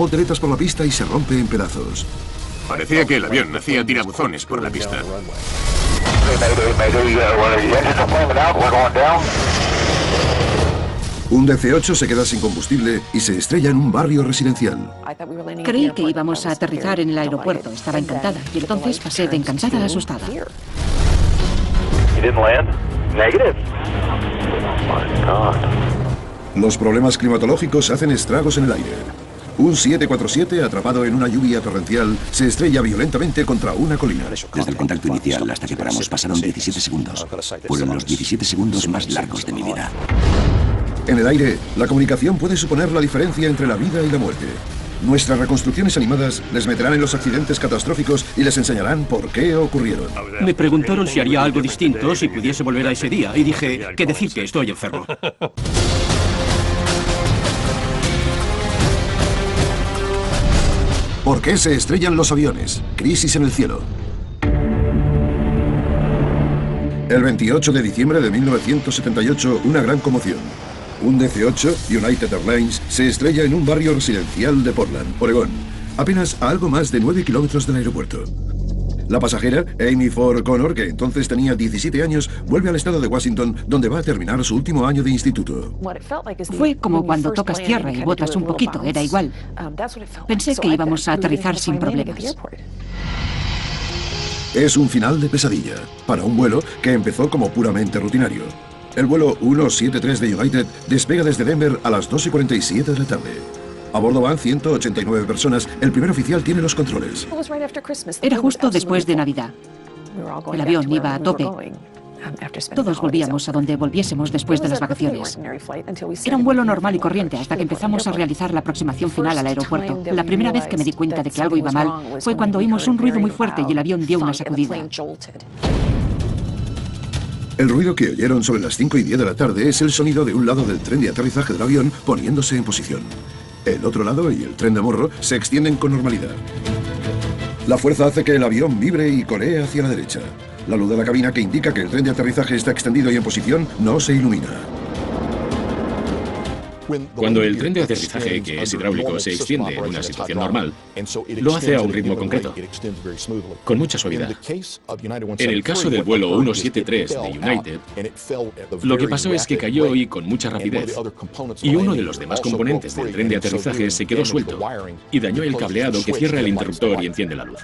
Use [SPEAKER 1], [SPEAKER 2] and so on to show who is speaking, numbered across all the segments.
[SPEAKER 1] volteretas por la pista y se rompe en pedazos.
[SPEAKER 2] Parecía que el avión hacía tirabuzones por la pista.
[SPEAKER 1] Un DC-8 se queda sin combustible y se estrella en un barrio residencial.
[SPEAKER 3] Creí que íbamos a aterrizar en el aeropuerto. Estaba encantada. Y entonces pasé de encantada a asustada.
[SPEAKER 1] Los problemas climatológicos hacen estragos en el aire. Un 747, atrapado en una lluvia torrencial, se estrella violentamente contra una colina.
[SPEAKER 4] Desde el contacto inicial hasta que paramos pasaron 17 segundos. Fueron los 17 segundos más largos de mi vida.
[SPEAKER 1] En el aire, la comunicación puede suponer la diferencia entre la vida y la muerte. Nuestras reconstrucciones animadas les meterán en los accidentes catastróficos y les enseñarán por qué ocurrieron.
[SPEAKER 5] Me preguntaron si haría algo distinto si pudiese volver a ese día y dije que decir que estoy enfermo.
[SPEAKER 1] ¿Por qué se estrellan los aviones? Crisis en el cielo. El 28 de diciembre de 1978, una gran conmoción. Un DC-8, United Airlines, se estrella en un barrio residencial de Portland, Oregón, apenas a algo más de 9 kilómetros del aeropuerto. La pasajera, Amy Ford Connor, que entonces tenía 17 años, vuelve al estado de Washington, donde va a terminar su último año de instituto.
[SPEAKER 3] Fue como cuando tocas tierra y botas un poquito, era igual. Pensé que íbamos a aterrizar sin problemas.
[SPEAKER 1] Es un final de pesadilla, para un vuelo que empezó como puramente rutinario. El vuelo 173 de United despega desde Denver a las 2:47 de la tarde. A bordo van 189 personas. El primer oficial tiene los controles.
[SPEAKER 3] Era justo después de Navidad. El avión iba a tope. Todos volvíamos a donde volviésemos después de las vacaciones. Era un vuelo normal y corriente hasta que empezamos a realizar la aproximación final al aeropuerto. La primera vez que me di cuenta de que algo iba mal fue cuando oímos un ruido muy fuerte y el avión dio una sacudida.
[SPEAKER 1] El ruido que oyeron sobre las 5:10 de la tarde es el sonido de un lado del tren de aterrizaje del avión poniéndose en posición. El otro lado y el tren de morro se extienden con normalidad. La fuerza hace que el avión vibre y colee hacia la derecha. La luz de la cabina que indica que el tren de aterrizaje está extendido y en posición no se ilumina.
[SPEAKER 6] Cuando el tren de aterrizaje, que es hidráulico, se extiende en una situación normal, lo hace a un ritmo concreto, con mucha suavidad. En el caso del vuelo 173 de United, lo que pasó es que cayó y con mucha rapidez, y uno de los demás componentes del tren de aterrizaje se quedó suelto y dañó el cableado que cierra el interruptor y enciende la luz.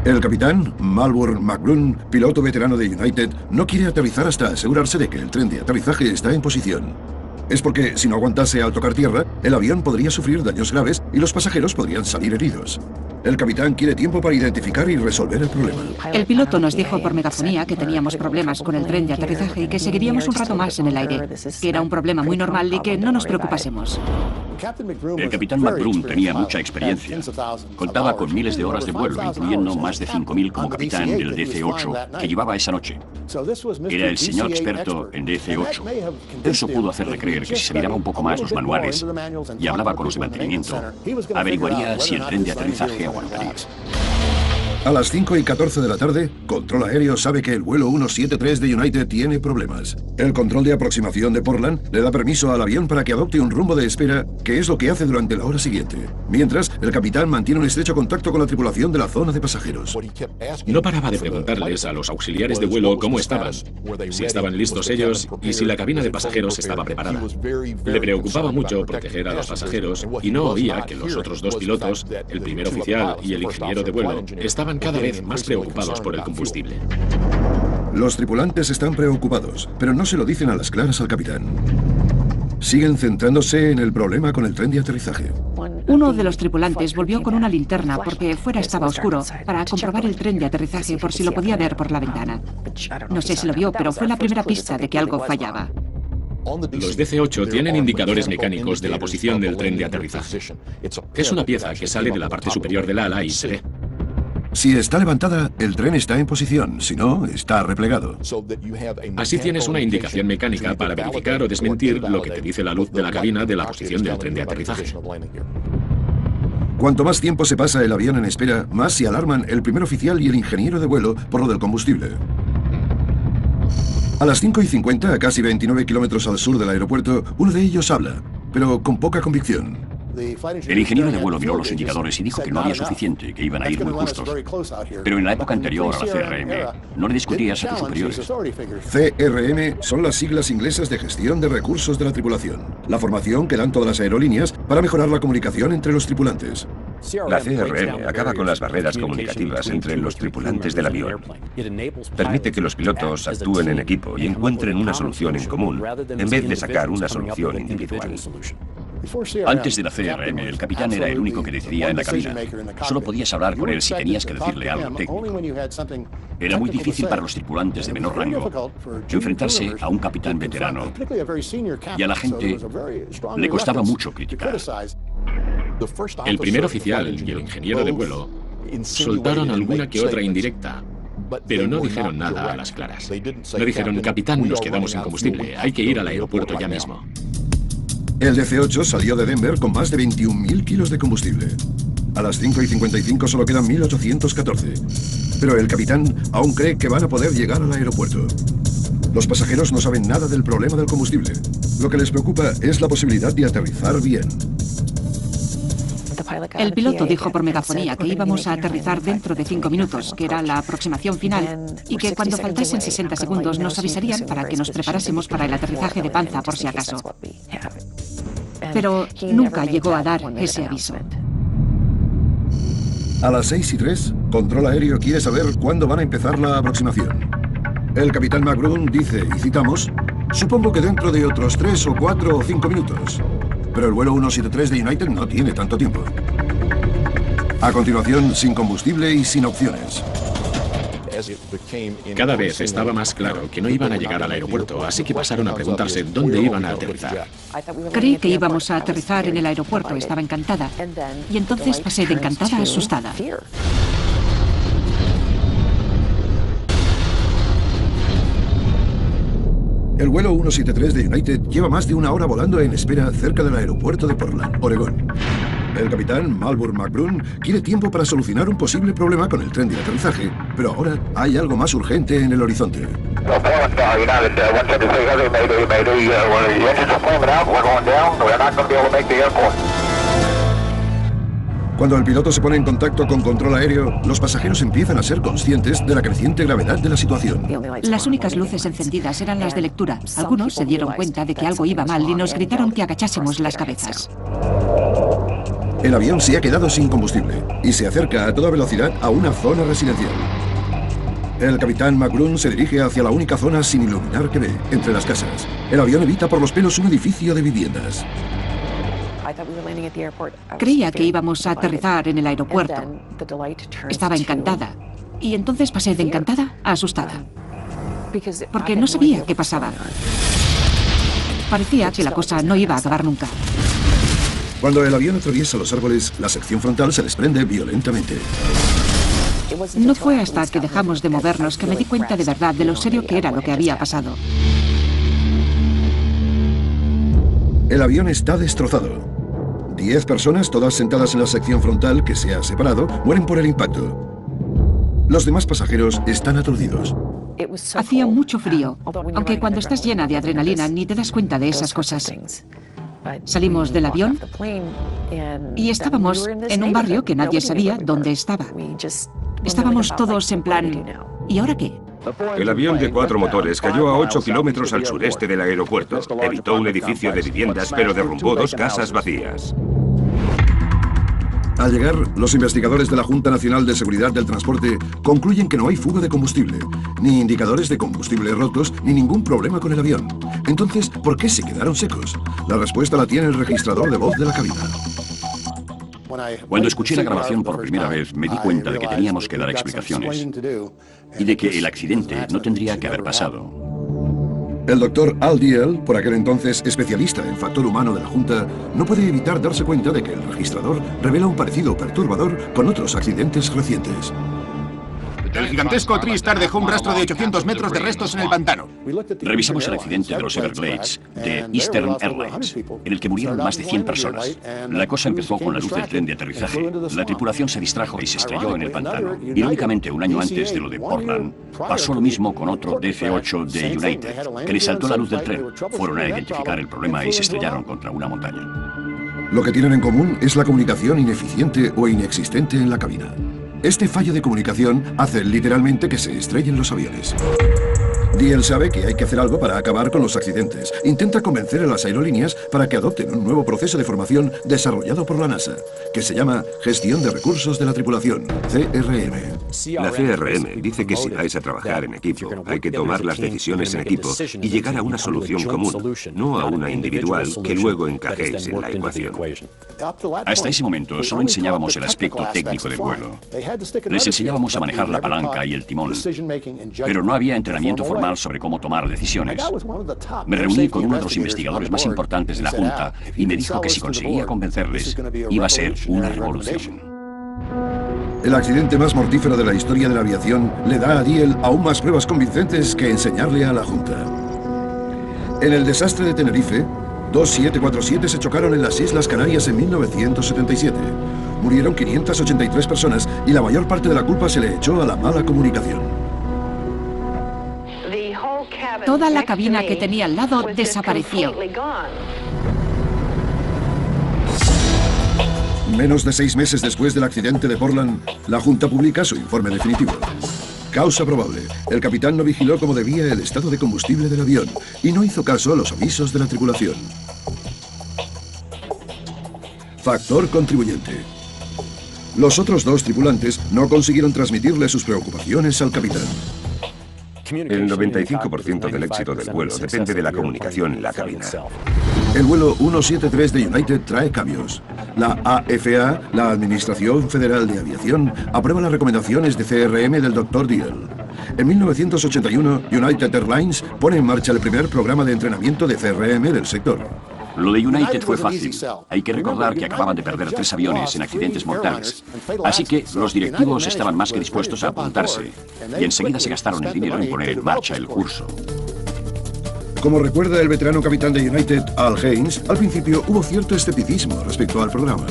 [SPEAKER 1] El capitán, Malvern McBroom, piloto veterano de United, no quiere aterrizar hasta asegurarse de que el tren de aterrizaje está en posición. Es porque, si no aguantase al tocar tierra, el avión podría sufrir daños graves y los pasajeros podrían salir heridos. El capitán quiere tiempo para identificar y resolver el problema.
[SPEAKER 3] El piloto nos dijo por megafonía que teníamos problemas con el tren de aterrizaje y que seguiríamos un rato más en el aire, que era un problema muy normal y que no nos preocupásemos.
[SPEAKER 4] El capitán McBroom tenía mucha experiencia. Contaba con miles de horas de vuelo, incluyendo más de 5.000 como capitán del DC-8 que llevaba esa noche. Era el señor experto en DC-8. Eso pudo hacerle creer que si se miraba un poco más los manuales y hablaba con los de mantenimiento, averiguaría si el tren de aterrizaje aguantaría.
[SPEAKER 1] A las 5:14 de la tarde, Control Aéreo sabe que el vuelo 173 de United tiene problemas. El control de aproximación de Portland le da permiso al avión para que adopte un rumbo de espera, que es lo que hace durante la hora siguiente. Mientras, el capitán mantiene un estrecho contacto con la tripulación de la zona de pasajeros.
[SPEAKER 6] No paraba de preguntarles a los auxiliares de vuelo cómo estaban, si estaban listos ellos y si la cabina de pasajeros estaba preparada. Le preocupaba mucho proteger a los pasajeros y no oía que los otros dos pilotos, el primer oficial y el ingeniero de vuelo, estaban cada vez más preocupados por el combustible.
[SPEAKER 1] Los tripulantes están preocupados, pero no se lo dicen a las claras al capitán. Siguen centrándose en el problema con el tren de aterrizaje.
[SPEAKER 3] Uno de los tripulantes volvió con una linterna porque fuera estaba oscuro para comprobar el tren de aterrizaje por si lo podía ver por la ventana. No sé si lo vio, pero fue la primera pista de que algo fallaba.
[SPEAKER 6] Los DC-8 tienen indicadores mecánicos de la posición del tren de aterrizaje. Es una pieza que sale de la parte superior del ala y se ve.
[SPEAKER 1] Si está levantada, el tren está en posición, si no, está replegado.
[SPEAKER 6] Así tienes una indicación mecánica para verificar o desmentir lo que te dice la luz de la cabina de la posición del tren de aterrizaje.
[SPEAKER 1] Cuanto más tiempo se pasa el avión en espera, más se alarman el primer oficial y el ingeniero de vuelo por lo del combustible. A las 5:50, a casi 29 kilómetros al sur del aeropuerto, uno de ellos habla, pero con poca convicción.
[SPEAKER 4] El ingeniero de vuelo miró los indicadores y dijo que no había suficiente, que iban a ir muy justos. Pero en la época anterior a la CRM, no le discutías a tus superiores.
[SPEAKER 1] CRM son las siglas inglesas de Gestión de Recursos de la Tripulación, la formación que dan todas las aerolíneas para mejorar la comunicación entre los tripulantes.
[SPEAKER 7] La CRM acaba con las barreras comunicativas entre los tripulantes del avión. Permite que los pilotos actúen en equipo y encuentren una solución en común, en vez de sacar una solución individual.
[SPEAKER 4] Antes de la CRM, el capitán era el único que decidía en la cabina. Solo podías hablar con él si tenías que decirle algo técnico. Era muy difícil para los tripulantes de menor rango enfrentarse a un capitán veterano, y a la gente le costaba mucho criticar.
[SPEAKER 6] El primer oficial y el ingeniero de vuelo soltaron alguna que otra indirecta, pero no dijeron nada a las claras. No dijeron, capitán, nos quedamos sin combustible, hay que ir al aeropuerto ya mismo.
[SPEAKER 1] El DC-8 salió de Denver con más de 21.000 kilos de combustible. A las 5:55 solo quedan 1.814. Pero el capitán aún cree que van a poder llegar al aeropuerto. Los pasajeros no saben nada del problema del combustible. Lo que les preocupa es la posibilidad de aterrizar bien.
[SPEAKER 3] El piloto dijo por megafonía que íbamos a aterrizar dentro de 5 minutos, que era la aproximación final, y que cuando faltasen 60 segundos nos avisarían para que nos preparásemos para el aterrizaje de panza por si acaso. Pero nunca llegó a dar ese aviso.
[SPEAKER 1] A las 6:03, Control Aéreo quiere saber cuándo van a empezar la aproximación. El capitán McBroom dice, y citamos, supongo que dentro de otros 3 o 4 o 5 minutos. Pero el vuelo 173 de United no tiene tanto tiempo. A continuación, sin combustible y sin opciones.
[SPEAKER 6] Cada vez estaba más claro que no iban a llegar al aeropuerto, así que pasaron a preguntarse dónde iban a aterrizar.
[SPEAKER 3] Creí que íbamos a aterrizar en el aeropuerto, estaba encantada. Y entonces pasé de encantada a asustada.
[SPEAKER 1] El vuelo 173 de United lleva más de 1 hora volando en espera cerca del aeropuerto de Portland, Oregón. El capitán Malbur McBroom quiere tiempo para solucionar un posible problema con el tren de aterrizaje, pero ahora hay algo más urgente en el horizonte. Cuando el piloto se pone en contacto con control aéreo, los pasajeros empiezan a ser conscientes de la creciente gravedad de la situación.
[SPEAKER 3] Las únicas luces encendidas eran las de lectura. Algunos se dieron cuenta de que algo iba mal y nos gritaron que agachásemos las cabezas.
[SPEAKER 1] El avión se ha quedado sin combustible y se acerca a toda velocidad a una zona residencial. El capitán McBroom se dirige hacia la única zona sin iluminar que ve, entre las casas. El avión evita por los pelos un edificio de viviendas.
[SPEAKER 3] Creía que íbamos a aterrizar en el aeropuerto. Estaba encantada. Y entonces pasé de encantada a asustada. Porque no sabía qué pasaba. Parecía que la cosa no iba a acabar nunca.
[SPEAKER 1] Cuando el avión atraviesa los árboles, la sección frontal se desprende violentamente.
[SPEAKER 3] No fue hasta que dejamos de movernos que me di cuenta de verdad de lo serio que era lo que había pasado.
[SPEAKER 1] El avión está destrozado. 10 personas, todas sentadas en la sección frontal que se ha separado, mueren por el impacto. Los demás pasajeros están aturdidos.
[SPEAKER 3] Hacía mucho frío, aunque cuando estás llena de adrenalina ni te das cuenta de esas cosas. Salimos del avión y estábamos en un barrio que nadie sabía dónde estaba. Estábamos todos en plan, ¿y ahora qué?
[SPEAKER 7] El avión de 4 motores cayó a 8 kilómetros al sureste del aeropuerto. Evitó un edificio de viviendas, pero derrumbó 2 casas vacías.
[SPEAKER 1] Al llegar, los investigadores de la Junta Nacional de Seguridad del Transporte concluyen que no hay fuga de combustible, ni indicadores de combustible rotos, ni ningún problema con el avión. Entonces, ¿por qué se quedaron secos? La respuesta la tiene el registrador de voz de la cabina.
[SPEAKER 4] Cuando escuché la grabación por primera vez, me di cuenta de que teníamos que dar explicaciones y de que el accidente no tendría que haber pasado.
[SPEAKER 1] El doctor Al Diel, por aquel entonces especialista en factor humano de la Junta, no puede evitar darse cuenta de que el registrador revela un parecido perturbador con otros accidentes recientes.
[SPEAKER 2] El gigantesco TriStar dejó un rastro de 800 metros de restos en el pantano.
[SPEAKER 4] Revisamos el accidente de los Everglades de Eastern Airlines, en el que murieron más de 100 personas. La cosa empezó con la luz del tren de aterrizaje. La tripulación se distrajo y se estrelló en el pantano. Irónicamente, un año antes de lo de Portland, pasó lo mismo con otro DC-8 de United, que les saltó la luz del tren. Fueron a identificar el problema y se estrellaron contra una montaña.
[SPEAKER 1] Lo que tienen en común es la comunicación ineficiente o inexistente en la cabina. Este fallo de comunicación hace literalmente que se estrellen los aviones. Diel sabe que hay que hacer algo para acabar con los accidentes. Intenta convencer a las aerolíneas para que adopten un nuevo proceso de formación desarrollado por la NASA, que se llama Gestión de Recursos de la Tripulación, CRM.
[SPEAKER 7] La CRM dice que si vais a trabajar en equipo, hay que tomar las decisiones en equipo y llegar a una solución común, no a una individual que luego encajéis en la ecuación.
[SPEAKER 4] Hasta ese momento solo enseñábamos el aspecto técnico del vuelo. Les enseñábamos a manejar la palanca y el timón, pero no había entrenamiento formal sobre cómo tomar decisiones. Me reuní con uno de los investigadores más importantes de la Junta y me dijo que si conseguía convencerles, iba a ser una revolución.
[SPEAKER 1] El accidente más mortífero de la historia de la aviación le da a Diel aún más pruebas convincentes que enseñarle a la Junta. En el desastre de Tenerife, dos 747 se chocaron en las Islas Canarias en 1977. Murieron 583 personas y la mayor parte de la culpa se le echó a la mala comunicación.
[SPEAKER 3] Toda la cabina que tenía al lado desapareció.
[SPEAKER 1] Menos de 6 meses después del accidente de Portland, la Junta publica su informe definitivo. Causa probable. El capitán no vigiló como debía el estado de combustible del avión y no hizo caso a los avisos de la tripulación. Factor contribuyente. Los otros 2 tripulantes no consiguieron transmitirle sus preocupaciones al capitán.
[SPEAKER 7] El 95% del éxito del vuelo depende de la comunicación en la cabina.
[SPEAKER 1] El vuelo 173 de United trae cambios. La AFA, la Administración Federal de Aviación, aprueba las recomendaciones de CRM del Dr. Diel. En 1981, United Airlines pone en marcha el primer programa de entrenamiento de CRM del sector.
[SPEAKER 4] Lo de United fue fácil. Hay que recordar que acababan de perder 3 aviones en accidentes mortales. Así que los directivos estaban más que dispuestos a apuntarse. Y enseguida se gastaron el dinero en poner en marcha el curso.
[SPEAKER 1] Como recuerda el veterano capitán de United, Al Haynes, al principio hubo cierto escepticismo respecto al programa.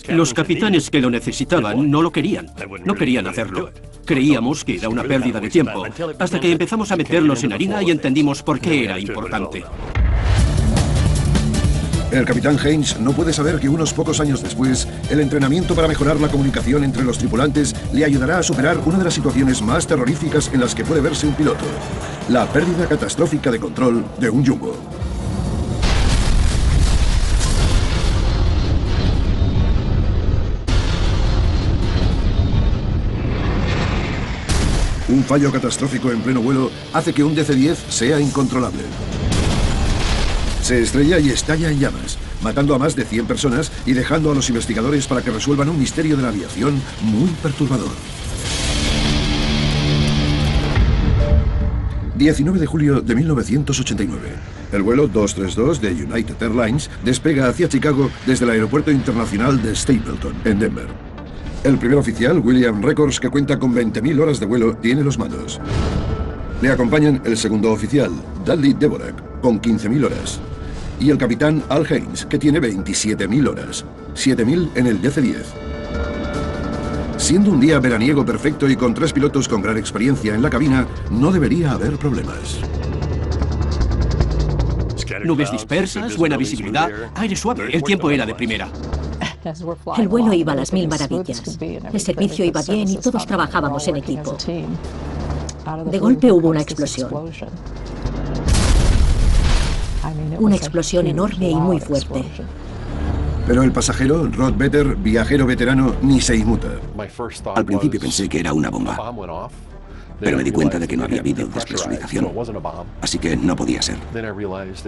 [SPEAKER 5] Los capitanes que lo necesitaban no lo querían. No querían hacerlo. Creíamos que era una pérdida de tiempo, hasta que empezamos a meterlos en harina y entendimos por qué era importante.
[SPEAKER 1] El capitán Haynes no puede saber que unos pocos años después, el entrenamiento para mejorar la comunicación entre los tripulantes le ayudará a superar una de las situaciones más terroríficas en las que puede verse un piloto: la pérdida catastrófica de control de un jumbo. Un fallo catastrófico en pleno vuelo hace que un DC-10 sea incontrolable. Se estrella y estalla en llamas, matando a más de 100 personas y dejando a los investigadores para que resuelvan un misterio de la aviación muy perturbador. 19 de julio de 1989. El vuelo 232 de United Airlines despega hacia Chicago desde el Aeropuerto Internacional de Stapleton, en Denver. El primer oficial, William Records, que cuenta con 20.000 horas de vuelo, tiene los mandos. Le acompañan el segundo oficial, Dudley Dvorak, con 15.000 horas. Y el capitán Al Haynes, que tiene 27.000 horas. 7.000 en el DC-10. Siendo un día veraniego perfecto y con 3 pilotos con gran experiencia en la cabina, no debería haber problemas.
[SPEAKER 5] Nubes dispersas, buena visibilidad, aire suave, el tiempo era de primera.
[SPEAKER 8] El vuelo iba a las 1000 maravillas. El servicio iba bien y todos trabajábamos en equipo. De golpe hubo una explosión. Una explosión enorme y muy fuerte.
[SPEAKER 1] Pero el pasajero, Rod Vetter, viajero veterano, ni se inmuta.
[SPEAKER 4] Al principio pensé que era una bomba, pero me di cuenta de que no había habido despresurización, así que no podía ser.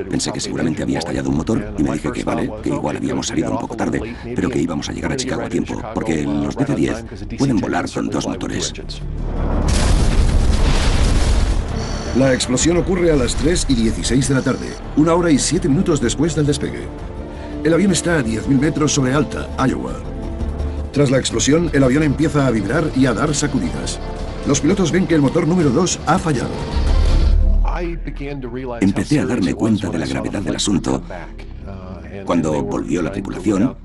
[SPEAKER 4] Pensé que seguramente había estallado un motor y me dije que vale, que igual habíamos salido un poco tarde, pero que íbamos a llegar a Chicago a tiempo, porque los DC-10 pueden volar con 2 motores.
[SPEAKER 1] La explosión ocurre a las 3:16 de la tarde, 1 hora y 7 minutos después del despegue. El avión está a 10.000 metros sobre Alta, Iowa. Tras la explosión, el avión empieza a vibrar y a dar sacudidas. Los pilotos ven que el motor número 2 ha fallado.
[SPEAKER 4] Empecé a darme cuenta de la gravedad del asunto cuando volvió la tripulación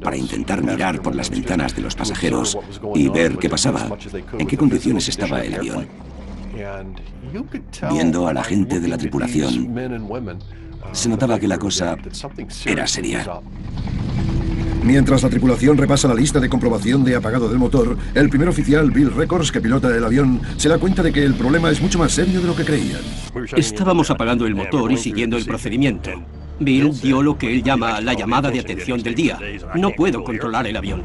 [SPEAKER 4] para intentar mirar por las ventanas de los pasajeros y ver qué pasaba, en qué condiciones estaba el avión. Viendo a la gente de la tripulación, se notaba que la cosa era seria.
[SPEAKER 1] Mientras la tripulación repasa la lista de comprobación de apagado del motor, el primer oficial, Bill Records, que pilota el avión, se da cuenta de que el problema es mucho más serio de lo que creían.
[SPEAKER 5] Estábamos apagando el motor y siguiendo el procedimiento. Bill dio lo que él llama la llamada de atención del día. No puedo controlar el avión.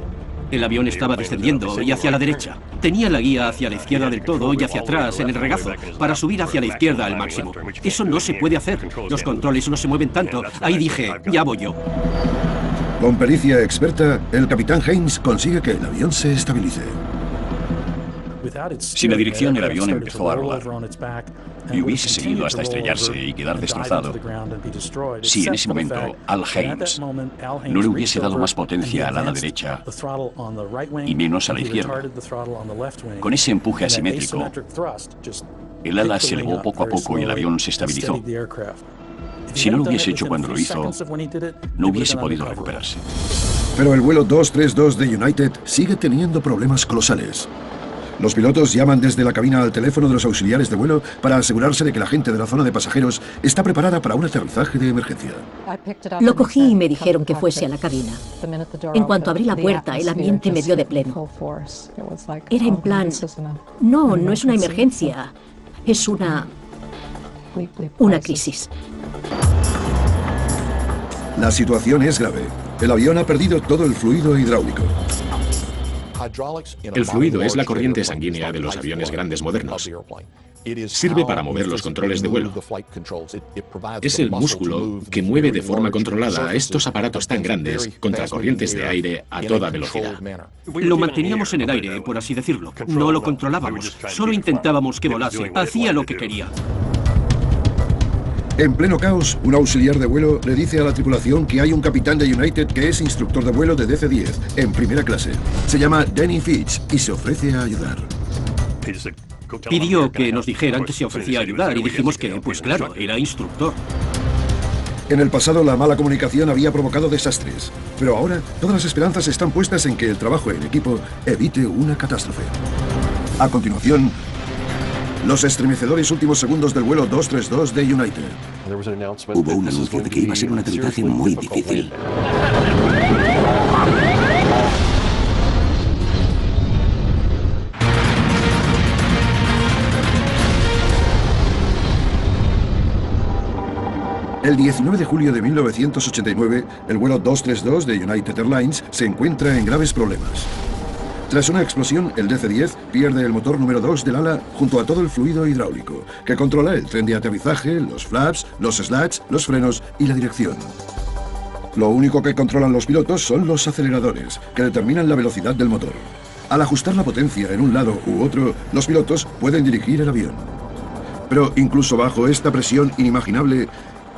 [SPEAKER 5] El avión estaba descendiendo y hacia la derecha. Tenía la guía hacia la izquierda del todo y hacia atrás en el regazo, para subir hacia la izquierda al máximo. Eso no se puede hacer. Los controles no se mueven tanto. Ahí dije, ya voy yo.
[SPEAKER 1] Con pericia experta, el capitán Haynes consigue que el avión se estabilice.
[SPEAKER 4] Sin la dirección, el avión empezó a rodar. Y hubiese seguido hasta estrellarse y quedar destrozado si en ese momento Al Haynes no le hubiese dado más potencia al ala derecha y menos a la izquierda. Con ese empuje asimétrico, el ala se elevó poco a poco y el avión se estabilizó. Si no lo hubiese hecho cuando lo hizo, no hubiese podido recuperarse.
[SPEAKER 1] Pero el vuelo 232 de United sigue teniendo problemas colosales. Los pilotos llaman desde la cabina al teléfono de los auxiliares de vuelo para asegurarse de que la gente de la zona de pasajeros está preparada para un aterrizaje de emergencia.
[SPEAKER 8] Lo cogí y me dijeron que fuese a la cabina. En cuanto abrí la puerta, el ambiente me dio de pleno. Era en plan, no es una emergencia, es una crisis.
[SPEAKER 1] La situación es grave. El avión ha perdido todo el fluido hidráulico.
[SPEAKER 6] El fluido es la corriente sanguínea de los aviones grandes modernos. Sirve para mover los controles de vuelo. Es el músculo que mueve de forma controlada a estos aparatos tan grandes contra corrientes de aire a toda velocidad.
[SPEAKER 5] Lo manteníamos en el aire, por así decirlo. No lo controlábamos, solo intentábamos que volase. Hacía lo que quería.
[SPEAKER 1] En pleno caos, un auxiliar de vuelo le dice a la tripulación que hay un capitán de United que es instructor de vuelo de DC-10, en primera clase. Se llama Danny Fitch y se ofrece a ayudar.
[SPEAKER 5] Pidió que nos dijeran que se ofrecía a ayudar y dijimos que, pues claro, era instructor.
[SPEAKER 1] En el pasado la mala comunicación había provocado desastres, pero ahora todas las esperanzas están puestas en que el trabajo en equipo evite una catástrofe. A continuación, los estremecedores últimos segundos del vuelo 232 de United.
[SPEAKER 9] Hubo un anuncio de que iba a ser un aterrizaje muy difícil.
[SPEAKER 1] El 19 de julio de 1989, el vuelo 232 de United Airlines se encuentra en graves problemas. Tras una explosión, el DC-10 pierde el motor número 2 del ala junto a todo el fluido hidráulico, que controla el tren de aterrizaje, los flaps, los slats, los frenos y la dirección. Lo único que controlan los pilotos son los aceleradores, que determinan la velocidad del motor. Al ajustar la potencia en un lado u otro, los pilotos pueden dirigir el avión. Pero incluso bajo esta presión inimaginable,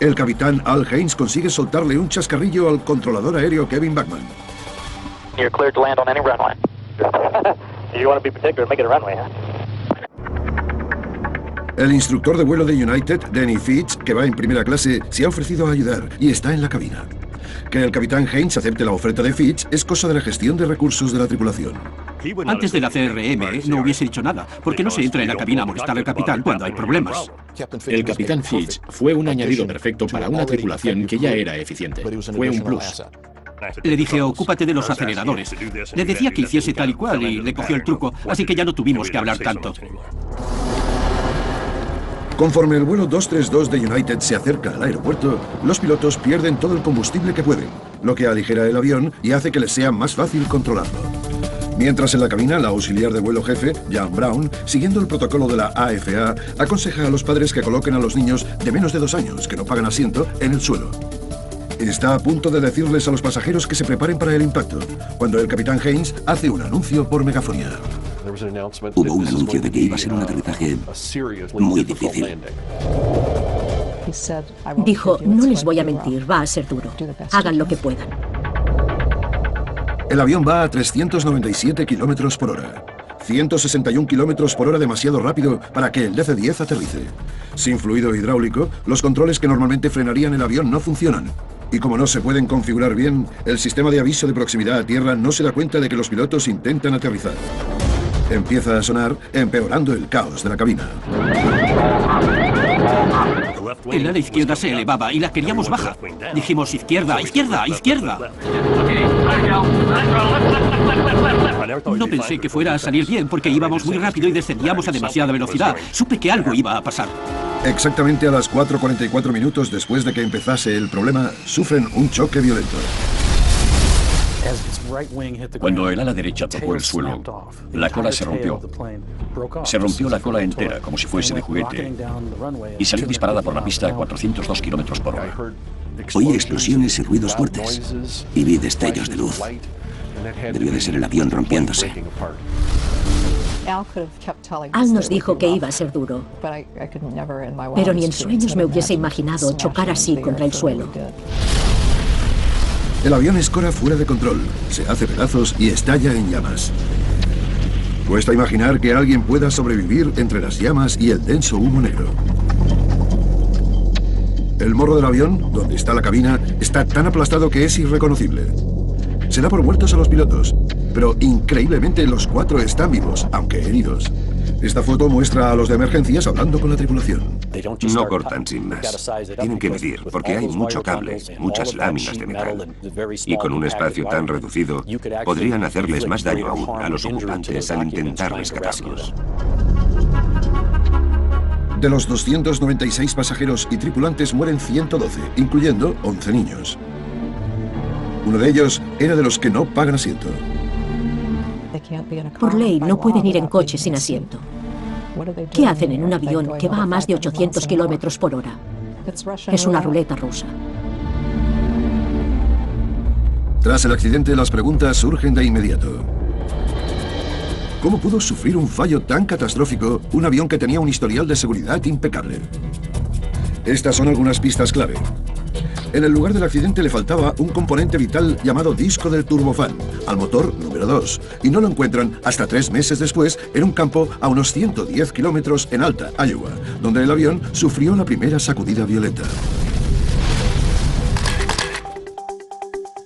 [SPEAKER 1] el capitán Al Haynes consigue soltarle un chascarrillo al controlador aéreo Kevin Bachman.
[SPEAKER 10] You're cleared to land on any runway. You want to be particular, make it a runway, huh?
[SPEAKER 1] El instructor de vuelo de United, Danny Fitch, que va en primera clase, se ha ofrecido a ayudar y está en la cabina. Que el capitán Haynes acepte la oferta de Fitch es cosa de la gestión de recursos de la tripulación.
[SPEAKER 5] Antes de la CRM no hubiese dicho nada, porque no se entra en la cabina a molestar al capitán cuando hay problemas.
[SPEAKER 6] El capitán Fitch fue un añadido perfecto para una tripulación que ya era eficiente. Fue un plus.
[SPEAKER 5] Le dije, ocúpate de los aceleradores. Le decía que hiciese tal y cual y le cogió el truco, así que ya no tuvimos que hablar tanto.
[SPEAKER 1] Conforme el vuelo 232 de United se acerca al aeropuerto, los pilotos pierden todo el combustible que pueden, lo que aligera el avión y hace que les sea más fácil controlarlo. Mientras en la cabina, la auxiliar de vuelo jefe, Jan Brown, siguiendo el protocolo de la AFA, aconseja a los padres que coloquen a los niños de menos de 2 años que no pagan asiento en el suelo. Está a punto de decirles a los pasajeros que se preparen para el impacto, cuando el capitán Haynes hace un anuncio por megafonía.
[SPEAKER 9] Hubo un anuncio de que iba a ser un aterrizaje muy difícil.
[SPEAKER 8] Dijo, no les voy a mentir, va a ser duro. Hagan lo que puedan.
[SPEAKER 1] El avión va a 397 kilómetros por hora. 161 kilómetros por hora demasiado rápido para que el DC-10 aterrice. Sin fluido hidráulico, los controles que normalmente frenarían el avión no funcionan. Y como no se pueden configurar bien, el sistema de aviso de proximidad a tierra no se da cuenta de que los pilotos intentan aterrizar. Empieza a sonar, empeorando el caos de la cabina.
[SPEAKER 5] El ala izquierda se elevaba y la queríamos baja. Dijimos izquierda, izquierda, izquierda. No pensé que fuera a salir bien porque íbamos muy rápido y descendíamos a demasiada velocidad. Supe que algo iba a pasar.
[SPEAKER 1] Exactamente a las 4:44 minutos después de que empezase el problema, sufren un choque violento.
[SPEAKER 4] Cuando el ala derecha tocó el suelo, la cola se rompió. Se rompió la cola entera, como si fuese de juguete, y salió disparada por la pista a 402 kilómetros por hora.
[SPEAKER 9] Oí explosiones y ruidos fuertes y vi destellos de luz. Debió de ser el avión rompiéndose.
[SPEAKER 8] Al nos dijo que iba a ser duro, pero ni en sueños me hubiese imaginado chocar así contra el suelo.
[SPEAKER 1] El avión escora fuera de control, se hace pedazos y estalla en llamas. Cuesta imaginar que alguien pueda sobrevivir entre las llamas y el denso humo negro. El morro del avión, donde está la cabina, está tan aplastado que es irreconocible. Se da por muertos a los pilotos, pero increíblemente los 4 están vivos, aunque heridos. Esta foto muestra a los de emergencias hablando con la tripulación.
[SPEAKER 7] No cortan sin más. Tienen que medir, porque hay mucho cable, muchas láminas de metal. Y con un espacio tan reducido, podrían hacerles más daño aún a los ocupantes al intentar rescatarlos.
[SPEAKER 1] De los 296 pasajeros y tripulantes mueren 112, incluyendo 11 niños. Uno de ellos era de los que no pagan asiento.
[SPEAKER 8] Por ley no pueden ir en coche sin asiento. ¿Qué hacen en un avión que va a más de 800 kilómetros por hora? Es una ruleta rusa.
[SPEAKER 1] Tras el accidente, las preguntas surgen de inmediato. ¿Cómo pudo sufrir un fallo tan catastrófico un avión que tenía un historial de seguridad impecable? Estas son algunas pistas clave. En el lugar del accidente le faltaba un componente vital llamado disco del turbofán, al motor número 2, y no lo encuentran hasta 3 meses después en un campo a unos 110 kilómetros en Alta, Iowa, donde el avión sufrió la primera sacudida violenta.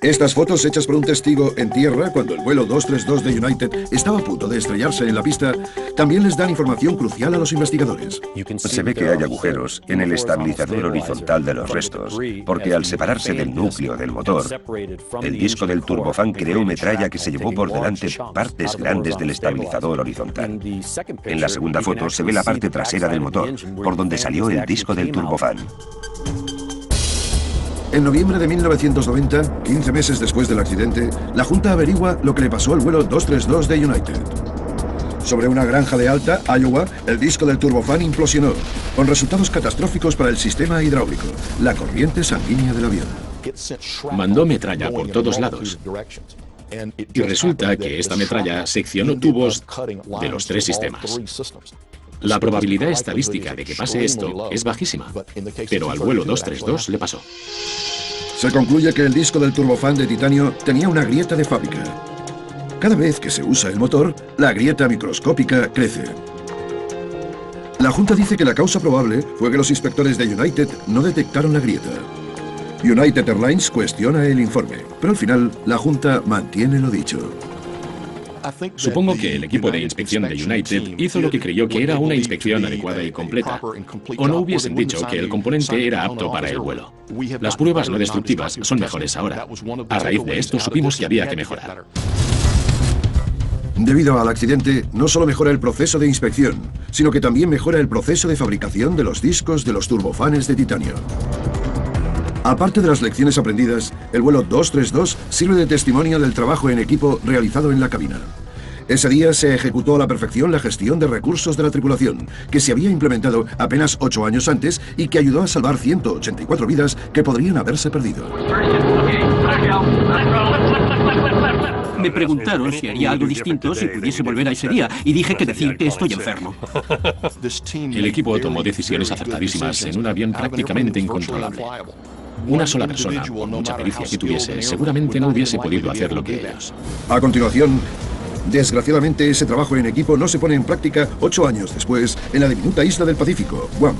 [SPEAKER 1] Estas fotos hechas por un testigo en tierra cuando el vuelo 232 de United estaba a punto de estrellarse en la pista también les dan información crucial a los investigadores.
[SPEAKER 7] Se ve que hay agujeros en el estabilizador horizontal de los restos, porque al separarse del núcleo del motor, el disco del turbofán creó metralla que se llevó por delante partes grandes del estabilizador horizontal. En la segunda foto se ve la parte trasera del motor, por donde salió el disco del turbofán.
[SPEAKER 1] En noviembre de 1990, 15 meses después del accidente, la Junta averigua lo que le pasó al vuelo 232 de United. Sobre una granja de Alta, Iowa, el disco del turbofán implosionó, con resultados catastróficos para el sistema hidráulico, la corriente sanguínea del avión.
[SPEAKER 6] Mandó metralla por todos lados. Y resulta que esta metralla seccionó tubos de los 3 sistemas. La probabilidad estadística de que pase esto es bajísima, pero al vuelo 232 le pasó.
[SPEAKER 1] Se concluye que el disco del turbofán de titanio tenía una grieta de fábrica. Cada vez que se usa el motor, la grieta microscópica crece. La Junta dice que la causa probable fue que los inspectores de United no detectaron la grieta. United Airlines cuestiona el informe, pero al final la Junta mantiene lo dicho.
[SPEAKER 6] Supongo que el equipo de inspección de United hizo lo que creyó que era una inspección adecuada y completa, o no hubiesen dicho que el componente era apto para el vuelo. Las pruebas no destructivas son mejores ahora. A raíz de esto supimos que había que mejorar.
[SPEAKER 1] Debido al accidente, no solo mejora el proceso de inspección, sino que también mejora el proceso de fabricación de los discos de los turbofanes de titanio. Aparte de las lecciones aprendidas, el vuelo 232 sirve de testimonio del trabajo en equipo realizado en la cabina. Ese día se ejecutó a la perfección la gestión de recursos de la tripulación, que se había implementado apenas 8 años antes y que ayudó a salvar 184 vidas que podrían haberse perdido.
[SPEAKER 5] Me preguntaron si haría algo distinto si pudiese volver a ese día, y dije que decir que estoy enfermo.
[SPEAKER 6] El equipo tomó decisiones acertadísimas en un avión prácticamente incontrolable. Una sola persona, por mucha pericia que tuviese, seguramente no hubiese podido hacer lo que ellos.
[SPEAKER 1] A continuación, desgraciadamente ese trabajo en equipo no se pone en práctica 8 años después en la diminuta isla del Pacífico, Guam.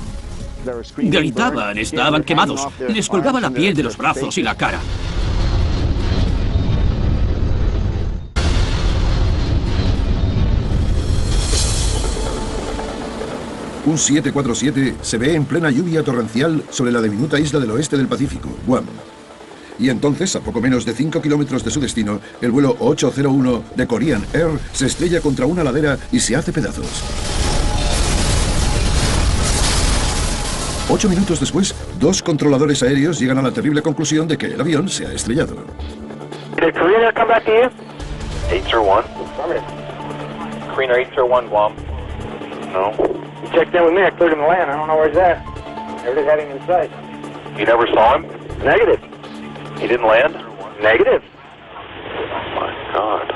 [SPEAKER 5] Gritaban, estaban quemados, les colgaba la piel de los brazos y la cara.
[SPEAKER 1] Un 747 se ve en plena lluvia torrencial sobre la diminuta isla del oeste del Pacífico, Guam. Y entonces, a poco menos de 5 kilómetros de su destino, el vuelo 801 de Korean Air se estrella contra una ladera y se hace pedazos. 8 minutos después, 2 controladores aéreos llegan a la terrible conclusión de que el avión se ha estrellado.
[SPEAKER 10] Did Korean Air come back to you? 801. Korean Air 801 Guam. No. You checked in with me. I cleared him to land. I don't know where he's at. Never had him in sight. You never saw him? Negative. He didn't land? Negative. Oh my God.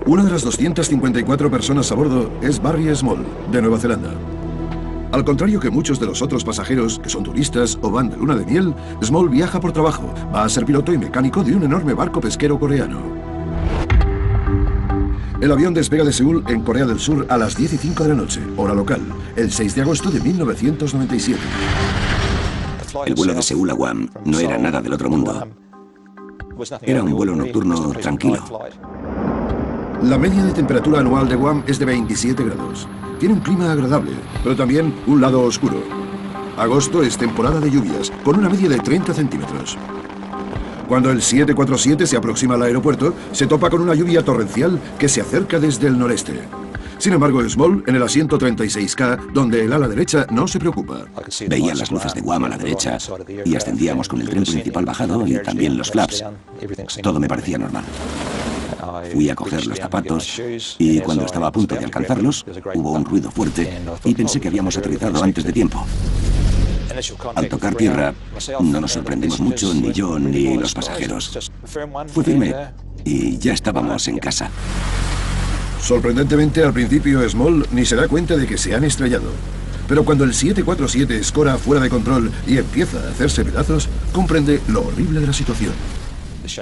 [SPEAKER 1] Una de las 254 personas a bordo es Barry Small, de Nueva Zelanda. Al contrario que muchos de los otros pasajeros, que son turistas o van de luna de miel, Small viaja por trabajo, va a ser piloto y mecánico de un enorme barco pesquero coreano. El avión despega de Seúl, en Corea del Sur, a las 10:05 de la noche, hora local, el 6 de agosto de 1997.
[SPEAKER 9] El vuelo de Seúl a Guam no era nada del otro mundo. Era un vuelo nocturno tranquilo.
[SPEAKER 1] La media de temperatura anual de Guam es de 27 grados. Tiene un clima agradable, pero también un lado oscuro. Agosto es temporada de lluvias, con una media de 30 centímetros. Cuando el 747 se aproxima al aeropuerto, se topa con una lluvia torrencial que se acerca desde el noreste. Sin embargo, Small, en el asiento 36K, donde el ala derecha no se preocupa.
[SPEAKER 9] Veía las luces de Guam a la derecha y ascendíamos con el tren principal bajado y también los flaps. Todo me parecía normal. Fui a coger los zapatos y cuando estaba a punto de alcanzarlos, hubo un ruido fuerte y pensé que habíamos aterrizado antes de tiempo. Al tocar tierra, no nos sorprendimos mucho, ni yo ni los pasajeros. Fue firme y ya estábamos en casa.
[SPEAKER 1] Sorprendentemente, al principio, Small ni se da cuenta de que se han estrellado. Pero cuando el 747 escora fuera de control y empieza a hacerse pedazos, comprende lo horrible de la situación.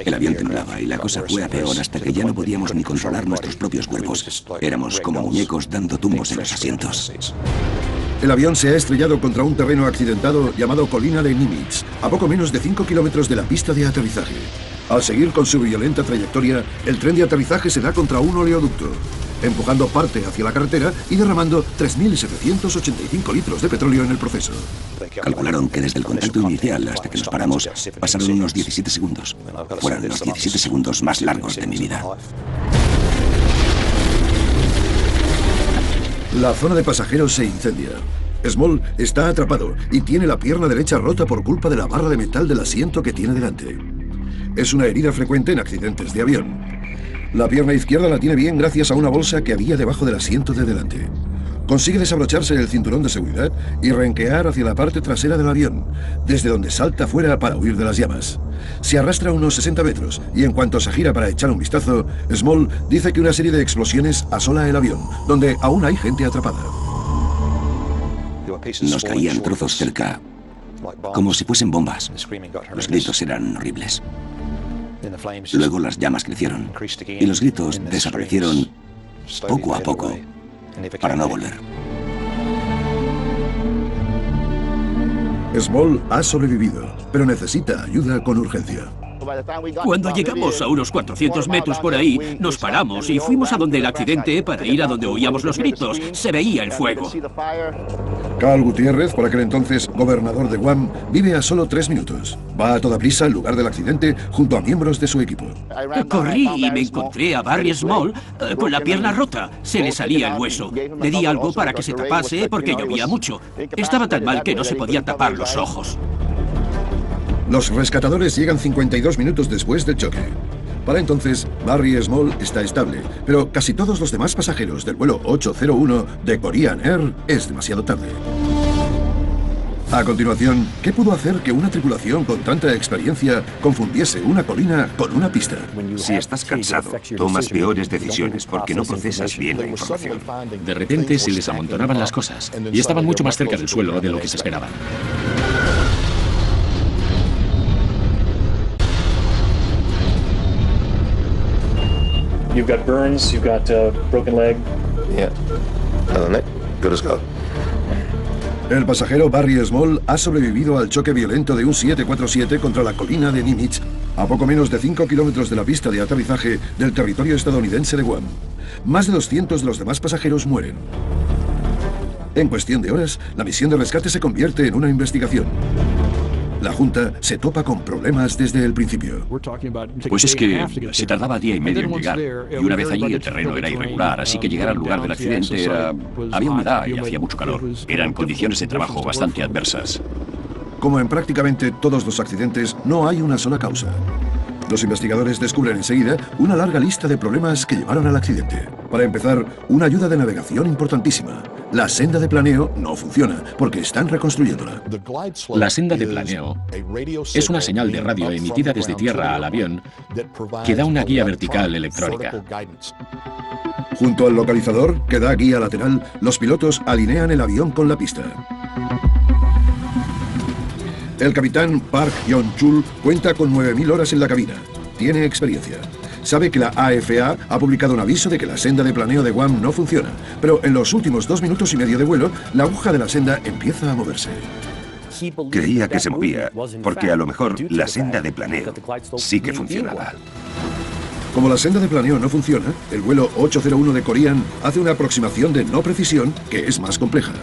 [SPEAKER 9] El avión temblaba y la cosa fue a peor hasta que ya no podíamos ni controlar nuestros propios cuerpos. Éramos como muñecos dando tumbos en los asientos.
[SPEAKER 1] El avión se ha estrellado contra un terreno accidentado llamado Colina de Nimitz, a poco menos de 5 kilómetros de la pista de aterrizaje. Al seguir con su violenta trayectoria, el tren de aterrizaje se da contra un oleoducto, empujando parte hacia la carretera y derramando 3.785 litros de petróleo en el proceso.
[SPEAKER 9] Calcularon que desde el contacto inicial hasta que nos paramos pasaron unos 17 segundos. Fueron los 17 segundos más largos de mi vida.
[SPEAKER 1] La zona de pasajeros se incendia. Small está atrapado y tiene la pierna derecha rota por culpa de la barra de metal del asiento que tiene delante. Es una herida frecuente en accidentes de avión. La pierna izquierda la tiene bien gracias a una bolsa que había debajo del asiento de delante. Consigue desabrocharse el cinturón de seguridad y renquear hacia la parte trasera del avión, desde donde salta fuera para huir de las llamas. Se arrastra unos 60 metros y en cuanto se gira para echar un vistazo, Small dice que una serie de explosiones asola el avión, donde aún hay gente atrapada.
[SPEAKER 9] Nos caían trozos cerca, como si fuesen bombas. Los gritos eran horribles. Luego las llamas crecieron y los gritos desaparecieron poco a poco para no volver.
[SPEAKER 1] Small ha sobrevivido, pero necesita ayuda con urgencia.
[SPEAKER 5] Cuando llegamos a unos 400 metros por ahí, nos paramos y fuimos a donde el accidente para ir a donde oíamos los gritos. Se veía el fuego.
[SPEAKER 1] Carl Gutiérrez, por aquel entonces gobernador de Guam, vive a solo 3 minutos. Va a toda prisa al lugar del accidente junto a miembros de su equipo.
[SPEAKER 5] Corrí y me encontré a Barry Small con la pierna rota. Se le salía el hueso. Le di algo para que se tapase porque llovía mucho. Estaba tan mal que no se podían tapar los ojos.
[SPEAKER 1] Los rescatadores llegan 52 minutos después del choque. Para entonces, Barry Small está estable, pero casi todos los demás pasajeros del vuelo 801 de Korean Air es demasiado tarde. A continuación, ¿qué pudo hacer que una tripulación con tanta experiencia confundiese una colina con una pista?
[SPEAKER 7] Si estás cansado, tomas peores decisiones porque no procesas bien la información.
[SPEAKER 6] De repente se les amontonaban las cosas y estaban mucho más cerca del suelo de lo que se esperaban.
[SPEAKER 11] You've got burns, you've got a broken leg.
[SPEAKER 12] Yeah. Other than that, good as gold.
[SPEAKER 1] El pasajero Barry Small ha sobrevivido al choque violento de un 747 contra la colina de Nimitz a poco menos de 5 kilómetros de la pista de aterrizaje del territorio estadounidense de Guam. Más de 200 de los demás pasajeros mueren. En cuestión de horas, la misión de rescate se convierte en una investigación. La Junta se topa con problemas desde el principio.
[SPEAKER 4] Pues es que se tardaba día y medio en llegar, y una vez allí el terreno era irregular, así que llegar al lugar del accidente era... había humedad y hacía mucho calor. Eran condiciones de trabajo bastante adversas.
[SPEAKER 1] Como en prácticamente todos los accidentes, no hay una sola causa. Los investigadores descubren enseguida una larga lista de problemas que llevaron al accidente. Para empezar, una ayuda de navegación importantísima. La senda de planeo no funciona porque están reconstruyéndola.
[SPEAKER 6] La senda de planeo es una señal de radio emitida desde tierra al avión que da una guía vertical electrónica.
[SPEAKER 1] Junto al localizador, que da guía lateral, los pilotos alinean el avión con la pista. El capitán Park Yeon-chul cuenta con 9.000 horas en la cabina. Tiene experiencia. Sabe que la AFA ha publicado un aviso de que la senda de planeo de Guam no funciona, pero en los últimos 2 minutos y medio de vuelo, la aguja de la senda empieza a moverse.
[SPEAKER 7] Creía que se movía, porque a lo mejor la senda de planeo sí que funcionaba.
[SPEAKER 1] Como la senda de planeo no funciona, el vuelo 801 de Korean hace una aproximación de no precisión que es más compleja.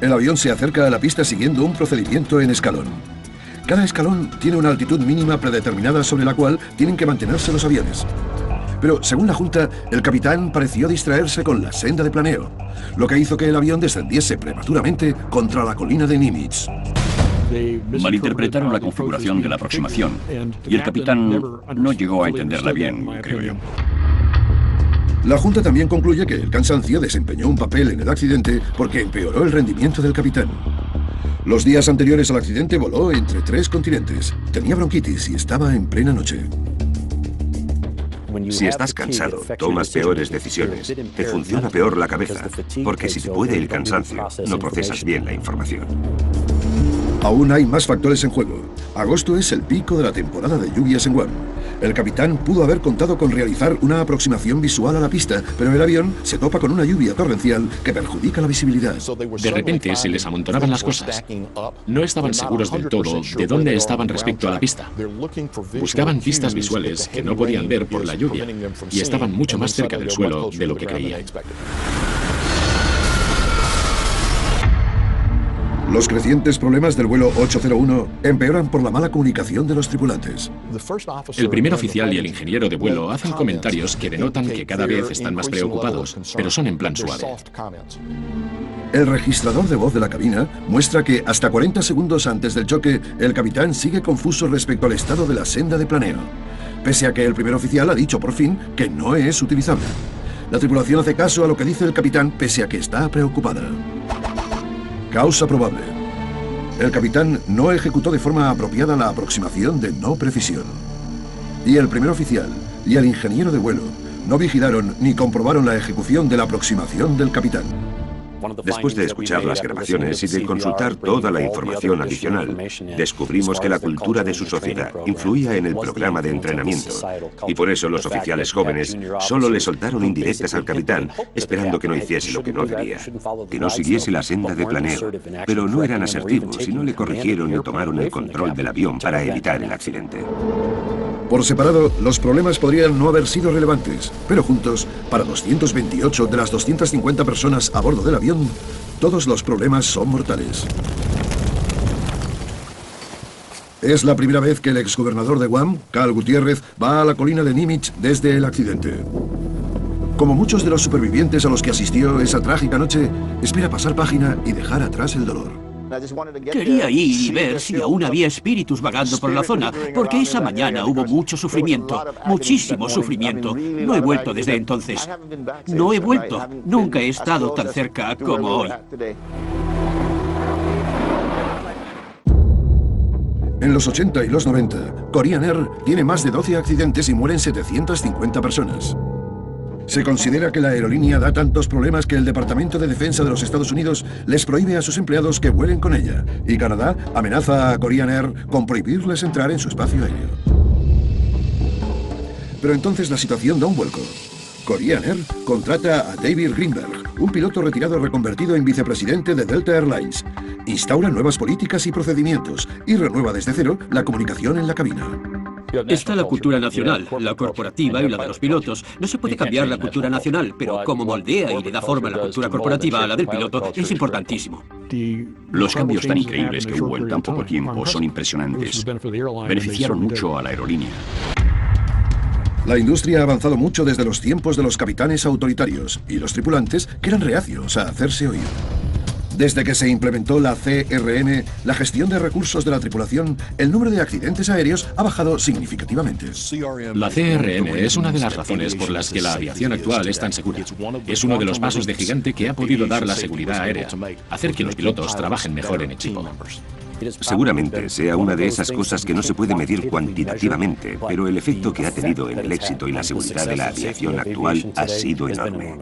[SPEAKER 1] El avión se acerca a la pista siguiendo un procedimiento en escalón. Cada escalón tiene una altitud mínima predeterminada sobre la cual tienen que mantenerse los aviones. Pero, según la Junta, el capitán pareció distraerse con la senda de planeo, lo que hizo que el avión descendiese prematuramente contra la colina de Nimitz.
[SPEAKER 4] Malinterpretaron la configuración de la aproximación, y el capitán no llegó a entenderla bien, creo yo.
[SPEAKER 1] La Junta también concluye que el cansancio desempeñó un papel en el accidente porque empeoró el rendimiento del capitán. Los días anteriores al accidente voló entre 3 continentes. Tenía bronquitis y estaba en plena noche.
[SPEAKER 7] Si estás cansado, tomas peores decisiones. Te funciona peor la cabeza, porque si te puede el cansancio, no procesas bien la información.
[SPEAKER 1] Aún hay más factores en juego. Agosto es el pico de la temporada de lluvias en Guam. El capitán pudo haber contado con realizar una aproximación visual a la pista, pero el avión se topa con una lluvia torrencial que perjudica la visibilidad.
[SPEAKER 6] De repente se les amontonaban las cosas. No estaban seguros del todo de dónde estaban respecto a la pista. Buscaban pistas visuales que no podían ver por la lluvia y estaban mucho más cerca del suelo de lo que creían.
[SPEAKER 1] Los crecientes problemas del vuelo 801 empeoran por la mala comunicación de los tripulantes.
[SPEAKER 6] El primer oficial y el ingeniero de vuelo hacen comentarios que denotan que cada vez están más preocupados, pero son en plan suave.
[SPEAKER 1] El registrador de voz de la cabina muestra que hasta 40 segundos antes del choque, el capitán sigue confuso respecto al estado de la senda de planeo, pese a que el primer oficial ha dicho por fin que no es utilizable. La tripulación hace caso a lo que dice el capitán pese a que está preocupada. Causa probable. El capitán no ejecutó de forma apropiada la aproximación de no precisión. Y el primer oficial y el ingeniero de vuelo no vigilaron ni comprobaron la ejecución de la aproximación del capitán.
[SPEAKER 7] Después de escuchar las grabaciones y de consultar toda la información adicional, descubrimos que la cultura de su sociedad influía en el programa de entrenamiento, y por eso los oficiales jóvenes solo le soltaron indirectas al capitán, esperando que no hiciese lo que no debía, que no siguiese la senda de planeo, pero no eran asertivos y no le corrigieron y tomaron el control del avión para evitar el accidente.
[SPEAKER 1] Por separado, los problemas podrían no haber sido relevantes, pero juntos, para 228 de las 250 personas a bordo del avión, todos los problemas son mortales. Es la primera vez que el exgobernador de Guam, Cal Gutiérrez, va a la colina de Nimitz desde el accidente. Como muchos de los supervivientes a los que asistió esa trágica noche, espera pasar página y dejar atrás el dolor.
[SPEAKER 5] Quería ir y ver si aún había espíritus vagando por la zona, porque esa mañana hubo mucho sufrimiento, muchísimo sufrimiento. No he vuelto desde entonces. No he vuelto. Nunca he estado tan cerca como hoy.
[SPEAKER 1] En los 80 y los 90, Korean Air tiene más de 12 accidentes y mueren 750 personas. Se considera que la aerolínea da tantos problemas que el Departamento de Defensa de los Estados Unidos les prohíbe a sus empleados que vuelen con ella, y Canadá amenaza a Korean Air con prohibirles entrar en su espacio aéreo. Pero entonces la situación da un vuelco. Korean Air contrata a David Greenberg, un piloto retirado reconvertido en vicepresidente de Delta Airlines. Instaura nuevas políticas y procedimientos y renueva desde cero la comunicación en la cabina.
[SPEAKER 5] Está la cultura nacional, la corporativa y la de los pilotos. No se puede cambiar la cultura nacional, pero como moldea y le da forma a la cultura corporativa a la del piloto, es importantísimo.
[SPEAKER 4] Los cambios tan increíbles que hubo en tan poco tiempo son impresionantes. Beneficiaron mucho a la aerolínea.
[SPEAKER 1] La industria ha avanzado mucho desde los tiempos de los capitanes autoritarios y los tripulantes que eran reacios a hacerse oír. Desde que se implementó la CRM, la gestión de recursos de la tripulación, el número de accidentes aéreos ha bajado significativamente.
[SPEAKER 6] La CRM es una de las razones por las que la aviación actual es tan segura. Es uno de los pasos de gigante que ha podido dar la seguridad aérea, hacer que los pilotos trabajen mejor en equipo.
[SPEAKER 7] Seguramente sea una de esas cosas que no se puede medir cuantitativamente, pero el efecto que ha tenido en el éxito y la seguridad de la aviación actual ha sido enorme.